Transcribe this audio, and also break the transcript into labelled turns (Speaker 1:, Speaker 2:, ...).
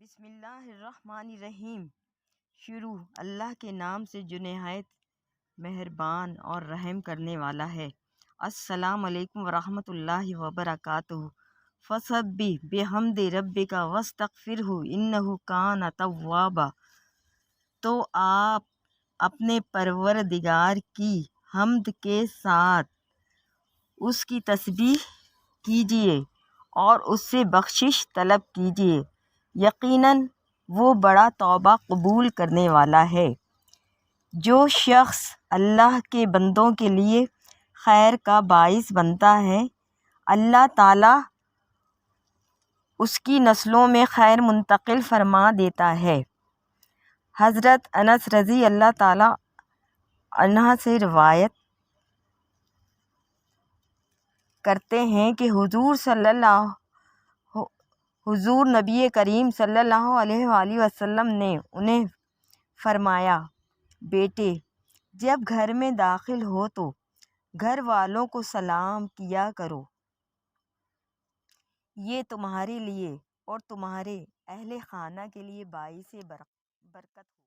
Speaker 1: بسم اللہ الرحمن الرحیم۔ شروع اللہ کے نام سے جو نہایت مہربان اور رحم کرنے والا ہے۔ السلام علیکم ورحمۃ اللہ وبرکاتہ۔ فسبح بحمد ربک واستغفرہ انہ کان توابا۔ تو آپ اپنے پروردگار کی حمد کے ساتھ اس کی تسبیح کیجیے اور اس سے بخشش طلب کیجیے، یقیناً وہ بڑا توبہ قبول کرنے والا ہے۔ جو شخص اللہ کے بندوں کے لیے خیر کا باعث بنتا ہے، اللہ تعالیٰ اس کی نسلوں میں خیر منتقل فرما دیتا ہے۔ حضرت انس رضی اللہ تعالیٰ عنہ سے روایت کرتے ہیں کہ حضور نبی کریم صلی اللہ علیہ وآلہ وسلم نے انہیں فرمایا، بیٹے جب گھر میں داخل ہو تو گھر والوں کو سلام کیا کرو، یہ تمہارے لیے اور تمہارے اہل خانہ کے لیے باعث برکت ہو۔